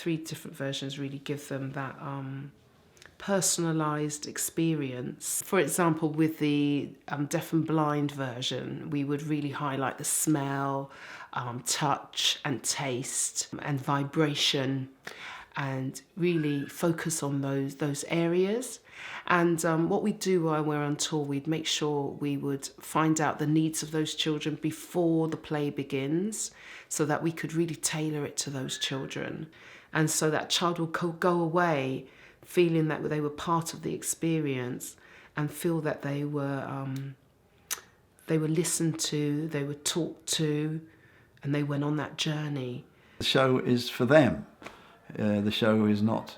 3 different versions really give them that personalised experience. For example, with the deaf and blind version, we would really highlight the smell, touch and taste and vibration, and really focus on those areas. And what we do while we're on tour, we'd make sure we would find out the needs of those children before the play begins, so that we could really tailor it to those children. And so that child will go away feeling that they were part of the experience and feel that they were listened to, they were talked to, and they went on that journey. The show is for them. The show is not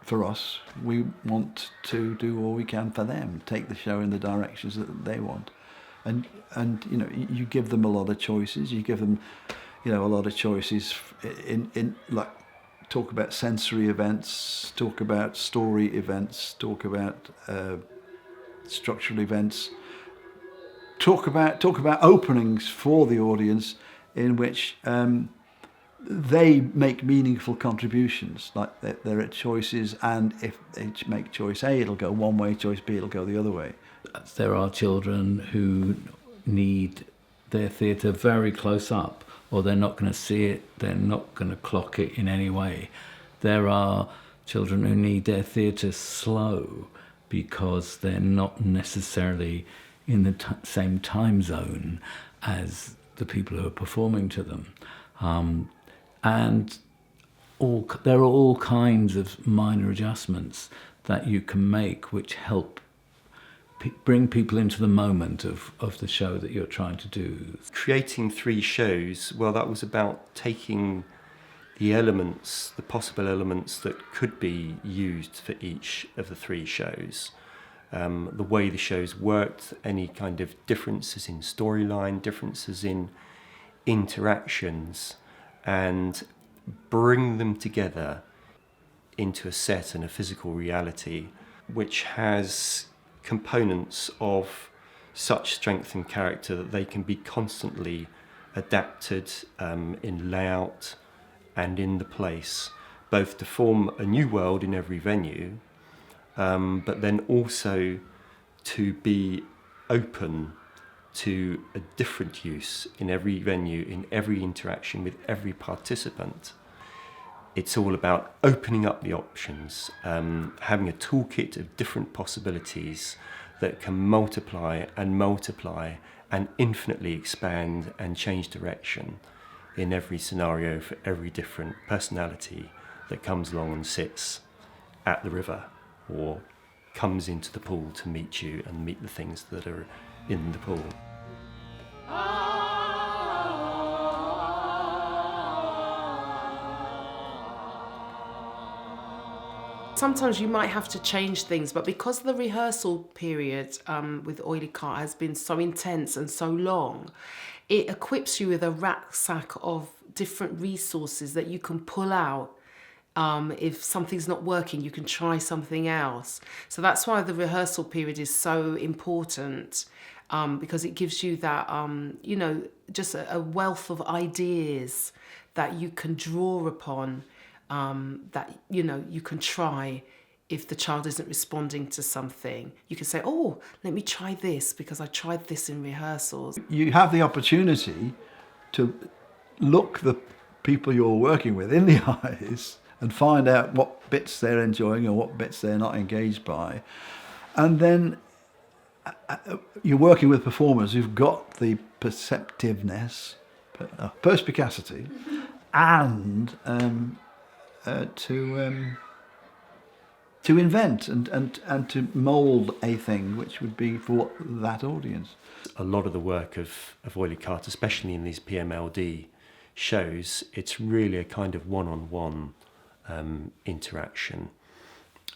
for us. We want to do all we can for them, take the show in the directions that they want. And you know, you give them a lot of choices. You give them, you know, a lot of choices in like, talk about sensory events, talk about story events, talk about structural events, talk about openings for the audience in which they make meaningful contributions. Like there are choices, and if they make choice A, it'll go one way, choice B, it'll go the other way. There are children who need their theatre very close up, or they're not going to see it, they're not going to clock it in any way. There are children who need their theatre slow because they're not necessarily in the same time zone as the people who are performing to them. And there are all kinds of minor adjustments that you can make which help bring people into the moment of the show that you're trying to do. Creating 3 shows, well, that was about taking the elements, the possible elements that could be used for each of the 3 shows. The way the shows worked, any kind of differences in storyline, differences in interactions, and bring them together into a set and a physical reality which has components of such strength and character that they can be constantly adapted in layout and in the place, both to form a new world in every venue, but then also to be open to a different use in every venue, in every interaction with every participant. It's all about opening up the options, having a toolkit of different possibilities that can multiply and infinitely expand and change direction in every scenario for every different personality that comes along and sits at the river or comes into the pool to meet you and meet the things that are in the pool. Sometimes you might have to change things, but because the rehearsal period with Oily Cart has been so intense and so long, it equips you with a rucksack of different resources that you can pull out. If something's not working, you can try something else. So that's why the rehearsal period is so important, because it gives you that, you know, just a wealth of ideas that you can draw upon, that, you know, you can try. If the child isn't responding to something, you can say, oh, let me try this because I tried this in rehearsals. You have the opportunity to look the people you're working with in the eyes and find out what bits they're enjoying or what bits they're not engaged by. And then you're working with performers who've got the perceptiveness, perspicacity, and to invent and to mould a thing which would be for that audience. A lot of the work of Oily Cart, especially in these PMLD shows, it's really a kind of one-on-one interaction.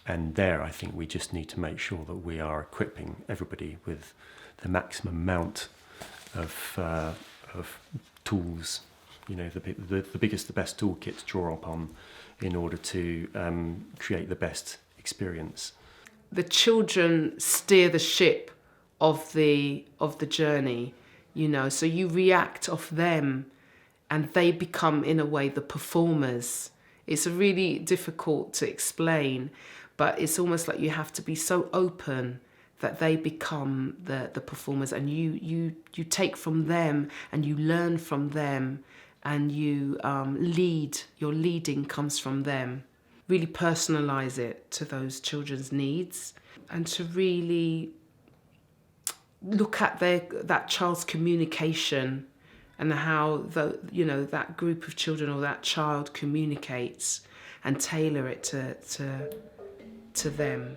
And there I think we just need to make sure that we are equipping everybody with the maximum amount of tools, you know, the biggest, the best toolkit to draw upon in order to create the best experience. The children steer the ship of the journey, you know, so you react off them and they become, in a way, the performers. It's really difficult to explain, but it's almost like you have to be so open that they become the performers, and you take from them and you learn from them, and you lead. Your leading comes from them. Really personalize it to those children's needs, and to really look at that child's communication and how that group of children or that child communicates, and tailor it to them.